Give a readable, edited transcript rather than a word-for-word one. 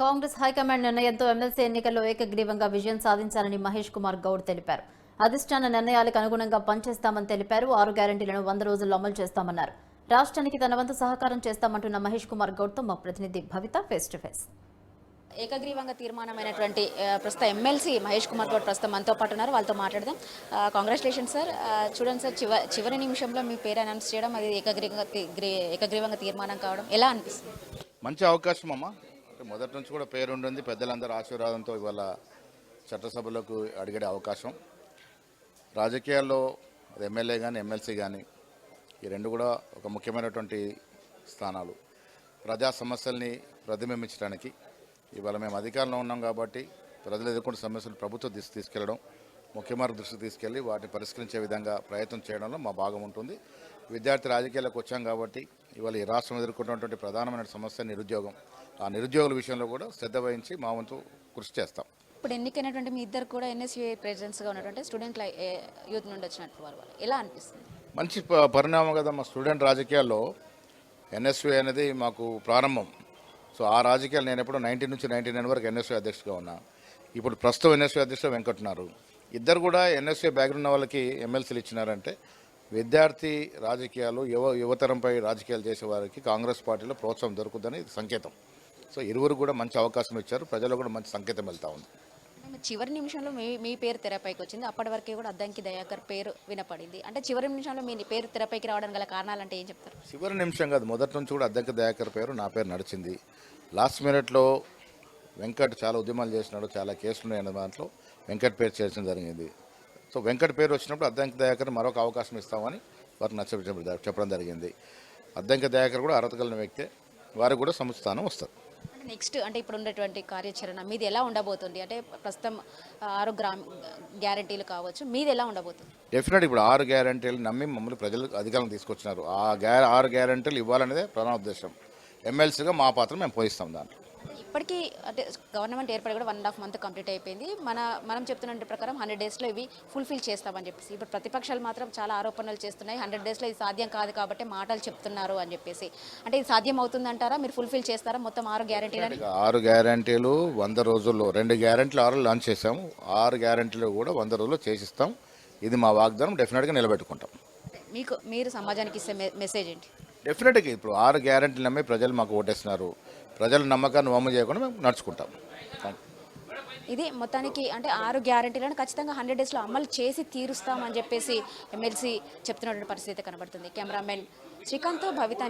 Congress high command నిర్ణయంతో MLC ఎన్నికల్లో ఏకగ్రీవంగా విజయం సాధించాలని మహేష్ కుమార్ గౌడ్ తెలిపారు. అధిష్టాన నిర్ణయాలకు అనుగుణంగా పనిచేస్తామని తెలిపారు. 6 గ్యారెంటీలను 100 రోజుల్లో అమలు చేస్తామన్నారు. రాష్ట్రానికి తన వంతు సహకారం చేస్తామంటున్న మహేష్ కుమార్ గౌడ్తో మా ప్రతినిధి భవిత ఫేస్ టు ఫేస్. ఏకగ్రీవంగా తీర్మానమైనటువంటి ప్రస్తుత ఎమ్మెల్సీ మహేష్ కుమార్ గౌడ్ ప్రస్తుతం మనతో పాటు ఉన్నారు. వాళ్ళతో మాట్లాడదాం. Congratulation sir. చూడండి సార్, చివరి నిమిషంలో మీ పేరు అనౌన్స్ చేయడం, అది ఏకగ్రీవంగా తీర్మానం కావడం ఎలా అనిపిస్తుంది? మంచి అవకాశం అమ్మ. మొదటి నుంచి కూడా పేరు ఉంటుంది. పెద్దలందరూ ఆశీర్వాదంతో ఇవాళ చట్టసభలకు అడిగే అవకాశం. రాజకీయాల్లో ఎమ్మెల్యే కానీ ఎమ్మెల్సీ కానీ ఈ రెండు కూడా ఒక ముఖ్యమైనటువంటి స్థానాలు. ప్రజా సమస్యల్ని ప్రతిబింబించడానికి ఇవాళ మేము అధికారంలో ఉన్నాం కాబట్టి ప్రజలు ఎదుర్కొన్న సమస్యలు ప్రభుత్వం తీసుకెళ్లడం, ముఖ్యమంత్రి దృష్టికి తీసుకెళ్లి వాటిని పరిష్కరించే విధంగా ప్రయత్నం చేయడంలో మా భాగం ఉంటుంది. విద్యార్థి రాజకీయాలకు వచ్చాం కాబట్టి ఇవాళ ఈ రాష్ట్రం ఎదుర్కొన్నటువంటి ప్రధానమైన సమస్య నిరుద్యోగం. ఆ నిరుద్యోగుల విషయంలో కూడా శ్రద్ధ వహించి మా వంతు కృషి చేస్తాం. ఇప్పుడు ఎన్నికైనటువంటి మీ ఇద్దరు కూడా ఎన్ఎస్యూఐ ప్రెసిడెంట్స్గా ఉన్నటువంటి స్టూడెంట్ యూత్ నుండి వచ్చినట్టు వాళ్ళు ఎలా అనిపిస్తుంది? మంచి పరిణామం కదా. మా స్టూడెంట్ రాజకీయాల్లో ఎన్ఎస్యూఐ అనేది మాకు ప్రారంభం. సో ఆ రాజకీయాలు నేను ఎప్పుడు 19 నుంచి 99 వరకు ఎన్ఎస్యూఐ అధ్యక్షుడిగా ఉన్నా. ఇప్పుడు ప్రస్తుతం ఎన్ఎస్యూఐ అధ్యక్షుడు వెంకటున్నారు. ఇద్దరు కూడా ఎన్ఎస్యూఐ బ్యాక్గ్రౌండ్ ఉన్న వాళ్ళకి ఎమ్మెల్సీలు ఇచ్చినారంటే విద్యార్థి రాజకీయాలు యువతరంపై రాజకీయాలు చేసే వారికి కాంగ్రెస్ పార్టీలో ప్రోత్సాహం దొరుకుతుందని సంకేతం. సో ఇరువురు కూడా మంచి అవకాశం ఇచ్చారు. ప్రజలు కూడా మంచి సంకేతం వెళ్తా ఉంది. చివరి నిమిషంలో మీ పేరు తెరపైకి వచ్చింది. అప్పటి వరకే కూడా అద్దంకి దయాకర్ పేరు వినపడింది. అంటే చివరి నిమిషంలో మీ పేరు తెరపైకి రావడానికి గల కారణాలు అంటే ఏం చెప్తారు? చివరి నిమిషం కాదు, మొదటి నుంచి కూడా అద్దంకి దయాకర్ పేరు నా పేరు నడిచింది. లాస్ట్ మినిట్లో వెంకట్ చాలా ఉద్యమాలు చేసినాడు, చాలా కేసులు ఉన్నాయన్న దాంట్లో వెంకట్ పేరు చేర్చడం జరిగింది. సో వెంకట్ పేరు వచ్చినప్పుడు అద్దంకి దయాకర్ మరొక అవకాశం ఇస్తామని వారికి చెప్పడం జరిగింది. అద్దంకి దయాకర్ కూడా అర్హత కలిగిన వ్యక్తే, వారికి కూడా సముచితానం వస్తారు. నెక్స్ట్ అంటే ఇప్పుడు ఉండేటువంటి కార్యాచరణ మీది ఎలా ఉండబోతుంది? అంటే ప్రస్తుతం 6 గ్యారంటీలు కావచ్చు, మీది ఎలా ఉండబోతుంది? డెఫినెట్ ఇప్పుడు 6 గ్యారంటీలు నమ్మి మమ్మల్ని ప్రజలు అధికారం తీసుకొచ్చినారు. ఆ 6 గ్యారంటీలు ఇవ్వాలనేదే ప్రధాన ఉద్దేశం. ఎమ్మెల్సీగా మా పాత్ర మేము పోయిస్తాం. దాంట్లో ఇప్పటికీ అంటే గవర్నమెంట్ ఏర్పడి కూడా 1.5 month కంప్లీట్ అయిపోయింది. మనం చెప్తున్న ప్రకారం 100 daysలో ఇవి ఫుల్ఫిల్ చేస్తామని చెప్పేసి, ఇప్పుడు ప్రతిపక్షాలు మాత్రం చాలా ఆరోపణలు చేస్తున్నాయి. 100 daysలో ఇది సాధ్యం కాదు కాబట్టి మాటలు చెప్తున్నారు అని చెప్పేసి. అంటే ఇది సాధ్యం అవుతుందంటారా? మీరు ఫుల్ఫిల్ చేస్తారా మొత్తం 6 గ్యారంటీలు? 6 గ్యారంటీలు 100 రోజుల్లో, 2 గ్యారంటీలు 6 లాంచ్ చేసాము. 6 గ్యారంటీలు కూడా 100 రోజుల్లో చేసిస్తాం. ఇది మా వాగ్దానం. డెఫినెట్గా నిలబెట్టుకుంటాం. మీరు సమాజానికి ఇచ్చే మెసేజ్ ఏంటి? డెఫినెట్గా ఇప్పుడు 6 గ్యారంటీలు నమ్మి ప్రజలు మాకు ఓటేస్తున్నారు. ప్రజల నమ్మకాన్ని వమ్ము చేయకుండా మేము నడుచుకుంటాం. ఇది మొత్తానికి అంటే 6 గ్యారంటీలను ఖచ్చితంగా 100 daysలో అమలు చేసి తీరుస్తామని చెప్పేసి ఎమ్మెల్సీ చెప్తున్నటువంటి పరిస్థితి కనబడుతుంది. కెమెరామెన్ శ్రీకాంత్, భవిత.